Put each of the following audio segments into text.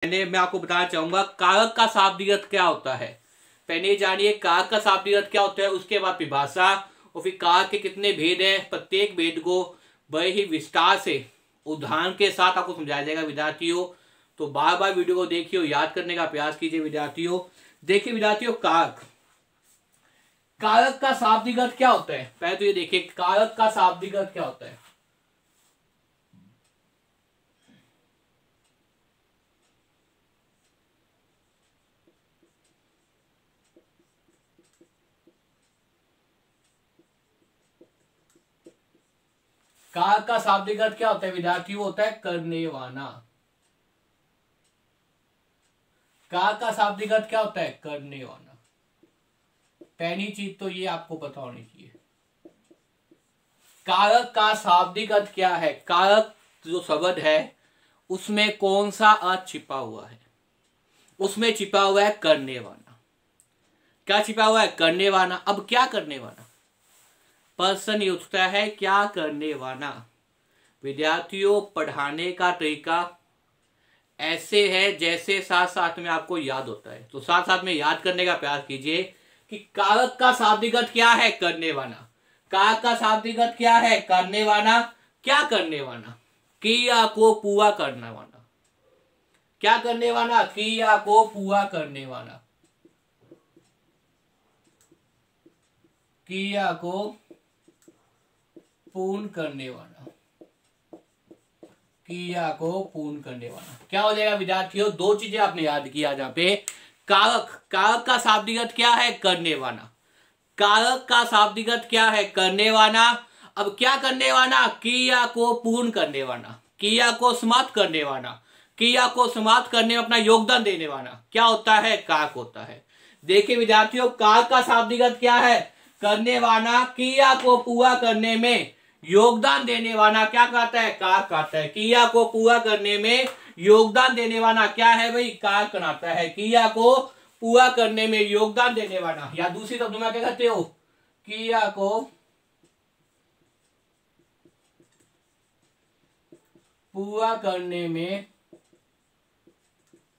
पहले मैं आपको बताना चाहूंगा कारक का शाब्दिक अर्थ क्या होता है। पहले जानिए कारक का शाब्दिक अर्थ क्या होता है, उसके बाद परिभाषा और फिर कारक के कितने भेद हैं, प्रत्येक भेद को बड़े ही विस्तार से उदाहरण के साथ आपको समझाया जाएगा विद्यार्थियों। तो बार बार वीडियो को देखिए, याद करने का प्रयास कीजिए विद्यार्थियों। देखिए विद्यार्थियों, कारक कारक का शाब्दिक अर्थ क्या होता है। पहले तो ये देखिए कारक का शाब्दिक अर्थ क्या होता है। कारक का शाब्दिक अर्थ क्या होता है विद्यार्थियों, होता है करने वाला। कारक का शाब्दिक अर्थ क्या होता है, करने वाला। पहली चीज तो ये आपको पता होनी चाहिए। कारक का शाब्दिक अर्थ क्या है। कारक जो शब्द है उसमें कौन सा अर्थ छिपा हुआ है, उसमें छिपा हुआ है करने वाला। क्या छिपा हुआ है, करने वाला। अब क्या करने वाला, प्रश्न ये उठता है क्या करने वाला। विद्यार्थियों, पढ़ाने का तरीका ऐसे है जैसे साथ साथ में आपको याद होता है, तो साथ साथ में याद करने का प्रयास कीजिए कि कारक का शाब्दिक अर्थ क्या है, करने वाला। कारक का शाब्दिक अर्थ क्या है, करने वाला। क्या करने वाला, क्रिया को पूरा करने वाला। क्या करने वाला, क्रिया को पूरा करने वाला। क्रिया को पूर्ण करने वाला। क्रिया को पूर्ण करने वाला क्या हो जाएगा विद्यार्थियों, दो चीजें आपने याद किया जहां पे। कारक कारक का शाब्दिक अर्थ क्या है, करने वाला। कारक का शाब्दिक अर्थ क्या है, करने वाला। अब क्या करने वाला, क्रिया को पूर्ण करने वाला, क्रिया को समाप्त करने वाला, क्रिया को समाप्त करने में अपना योगदान देने वाला क्या होता है, कारक होता है। देखिए विद्यार्थियों, कारक का शाब्दिक अर्थ क्या है, करने वाला। क्रिया को पूरा करने में योगदान देने वाला क्या कहता है, कारक कहता है। क्रिया को पूरा करने में योगदान देने वाला क्या है भाई, कारक कहलाता है। क्रिया को पूरा करने में योगदान देने वाला, या दूसरी शब्द में क्या कहते हो, क्रिया को पूरा करने में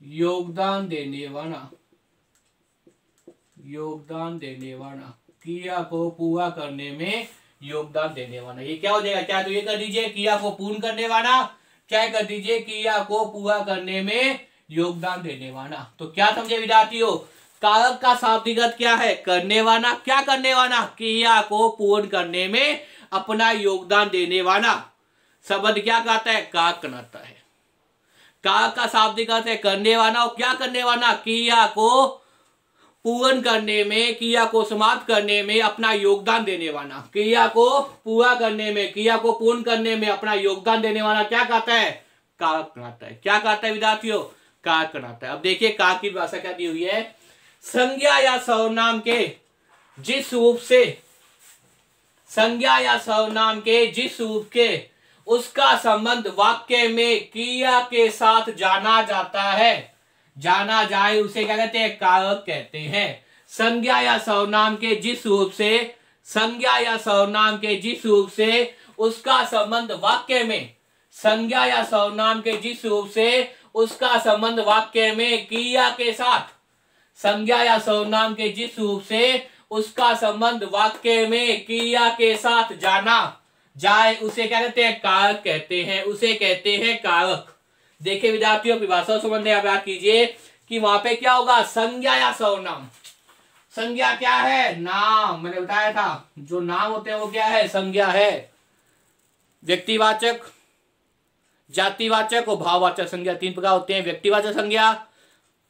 योगदान देने वाला। योगदान देने वाला, क्रिया को पूरा करने में योगदान देने वाला। ये क्या हो जाएगा, क्या तो ये कर दीजिए क्रिया को पूर्ण करने वाला, क्या कर दीजिए क्रिया को पूरा करने में योगदान देने वाला। तो क्या समझे विद्यार्थियों, कारक का शाब्दिक अर्थ क्या है, करने वाला। क्या करने वाला, क्रिया को पूर्ण करने में अपना योगदान देने वाला। शब्द क्या कहता है, कारक कहलाता है। कारक का शाब्दिक अर्थ है करने वाला, और क्या करने वाला, क्रिया को पूर्ण करने में, क्रिया को समाप्त करने में अपना योगदान देने वाला। क्रिया को पूरा करने में, क्रिया को पूर्ण करने में अपना योगदान देने वाला क्या कहता है, कारक कहलाता है। क्या कहता है विद्यार्थियों, कारक कहलाता है। अब देखिए कारक की भाषा क्या दी हुई है, संज्ञा या सर्वनाम के जिस रूप से, संज्ञा या सर्वनाम के जिस रूप के उसका संबंध वाक्य में क्रिया के साथ जाना जाता है, जाना जाए, उसे क्या कहते हैं, कारक कहते हैं। संज्ञा या सर्वनाम के जिस रूप से, संज्ञा या सर्वनाम के जिस रूप से उसका संबंध वाक्य में, संज्ञा या सर्वनाम के जिस रूप से उसका संबंध वाक्य में क्रिया के साथ, संज्ञा या सर्वनाम के जिस रूप से उसका संबंध वाक्य में क्रिया के साथ जाना जाए, उसे क्या कहते हैं, कारक कहते हैं। उसे कहते हैं कारक। देखिए विद्यार्थियों, परिभाषा संबंध याद कीजिए कि वहां पे क्या होगा, संज्ञा या सर्वनाम। संज्ञा क्या है, नाम। मैंने बताया था जो नाम होते हैं वो क्या है, संज्ञा है। व्यक्तिवाचक, जातिवाचक और भाववाचक संज्ञा, तीन प्रकार होते हैं। व्यक्तिवाचक संज्ञा,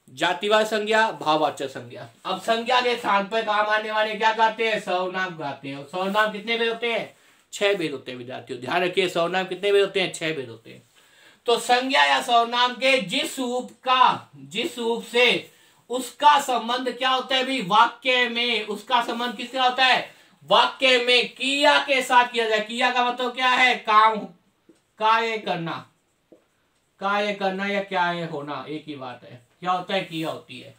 जातिवाचक संज्ञा, भाववाचक संज्ञा। अब संज्ञा के स्थान पर काम आने वाले क्या कहते हैं, सर्वनाम कहते हैं। और सर्वनाम कितने भेद होते हैं, 6 भेद होते हैं विद्यार्थियों, ध्यान रखिए। सर्वनाम कितने भेद होते हैं, 6 भेद होते हैं। तो संज्ञा या सर्वनाम के जिस रूप से उसका संबंध क्या होता है भी, वाक्य में उसका संबंध किसके साथ होता है, वाक्य में क्रिया के साथ किया जाए। क्रिया का मतलब क्या है, काम, कार्य करना, कार्य करना या क्या है होना, एक ही बात है। क्या होता है, क्रिया होती है।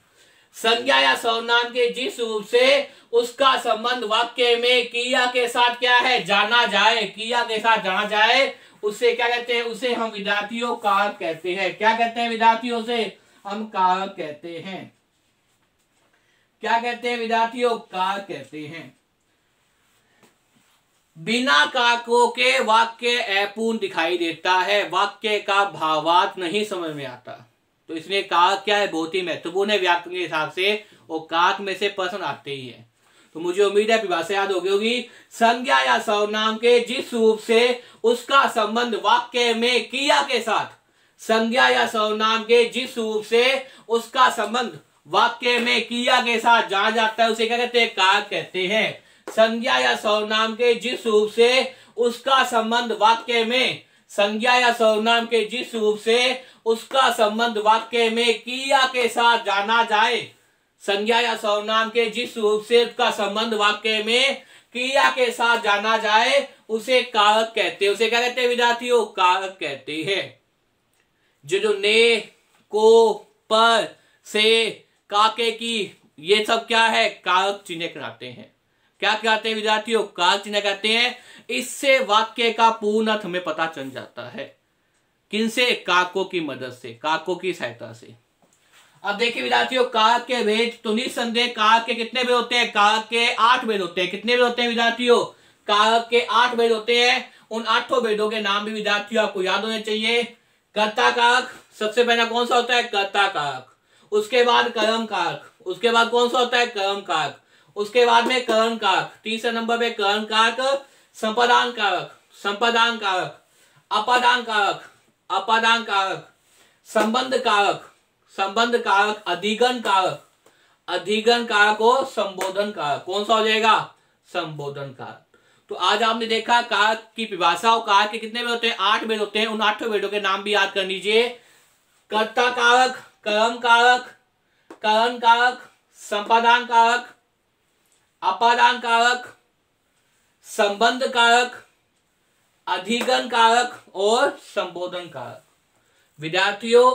संज्ञा या सर्वनाम के जिस रूप से उसका संबंध वाक्य में क्रिया के साथ क्या है, जाना जाए, क्रिया के साथ जाना जाए, उसे क्या कहते हैं, उसे हम विद्यार्थियों कारक कहते हैं। क्या कहते हैं विद्यार्थियों से, हम कारक कहते हैं। क्या कहते हैं विद्यार्थियों? कारक कहते हैं। बिना कारकों के वाक्य अपूर्ण दिखाई देता है, वाक्य का भावार्थ नहीं समझ में आता। तो इसलिए कारक क्या है? बहुत ही महत्वपूर्ण है व्याकरण के हिसाब से, और कारक में से प्रश्न आते ही है। तो मुझे उम्मीद है परिभाषा याद हो गई होगी। संज्ञा या सर्वनाम के जिस रूप से उसका संबंध वाक्य में क्रिया के साथ, संज्ञा या सर्वनाम के जिस रूप से उसका संबंध वाक्य में क्रिया के साथ जाना जाता है उसे क्या कहते हैं? कारक कहते हैं। संज्ञा या सर्वनाम के जिस रूप से उसका संबंध वाक्य में, संज्ञा या सर्वनाम के जिस रूप से उसका संबंध वाक्य में क्रिया के साथ जाना जाए, संज्ञा या सर्वनाम के जिस रूप से उसका संबंध वाक्य में क्रिया के साथ जाना जाए उसे कारक कहते हैं। उसे क्या कहते हैं विद्यार्थियों? कारक कहते हैं। जो ने, को, पर, से, काके की, ये सब क्या है? कारक चिन्ह कहलाते हैं। क्या कहते हैं विद्यार्थियों? कारक चिन्ह कहते हैं। इससे वाक्य का पूर्ण अर्थ हमें पता चल जाता है। किनसे? कारकों की मदद से, कारकों की सहायता से। अब देखिए विद्यार्थियों, कारक के भेद तो निसंदेह कारक के कितने भेद होते हैं? कारक के 8 भेद होते हैं। कितने भेद होते हैं विद्यार्थियों? कारक के 8 भेद होते हैं। उन 8 भेदों के नाम भी विद्यार्थियों आपको याद होने चाहिए। कर्ता कारक सबसे पहला कौन सा होता है? कर्ता कारक। उसके बाद कर्म कारक, उसके बाद कौन सा होता है? कर्म कारक। उसके बाद में करण कारक, तीसरे नंबर पे करण कारक, संपादान कारक, संपादान कारक, अपादान कारक, अपादान कारक, संबंध कारक, संबंध कारक, अधिगण कारक, अधिगण कारक और संबोधन कारक। कौन सा हो जाएगा? संबोधन कारक। तो आज आपने देखा कारक की परिभाषा और कारक के कितने भेद होते हैं? 8 भेद होते हैं। उन 8 भेदों के नाम भी याद कर लीजिए। कर्ता कारक, कर्म कारक, करण कारक, संपादान कारक, अपादान कारक, संबंध कारक, अधिगण कारक और संबोधन कारक। विद्यार्थियों,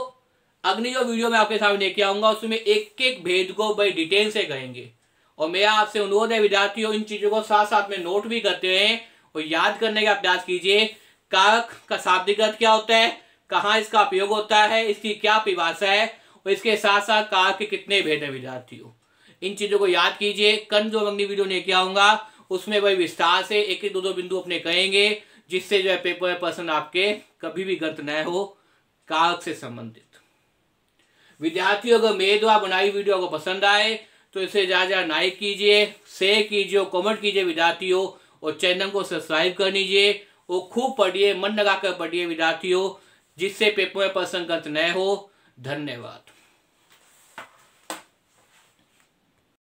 अगली जो वीडियो मैं आपके सामने लेके आऊंगा उसमें एक एक भेद को बड़ी डिटेल से करेंगे। और मेरा आपसे अनुरोध है विद्यार्थियों, इन चीजों को साथ साथ में नोट भी करते हैं और याद करने का प्रयास कीजिए। कारक का शाब्दिक अर्थ क्या होता है, कहाँ इसका उपयोग होता है, इसकी क्या परिभाषा है, और इसके साथ साथ कारक के कितने भेद है विद्यार्थियों। इन चीजों को याद कीजिए। कल जो अगली वीडियो लेके आऊंगा उसमें वही विस्तार से एक एक दो बिंदु अपने कहेंगे, जिससे जो है पेपर पर्सन आपके कभी भी गलत न हो कारक से संबंधित। विद्यार्थियों, अगर मेरे द्वारा बनाई वीडियो को पसंद आए तो इसे ज्यादा लाइक कीजिए, शेयर कीजिए और कमेंट कीजिए विद्यार्थियों, और चैनल को सब्सक्राइब कर लीजिए और खूब पढ़िए, मन लगाकर पढ़िए विद्यार्थियों, जिससे पेपर पर्सन गलत न हो। धन्यवाद।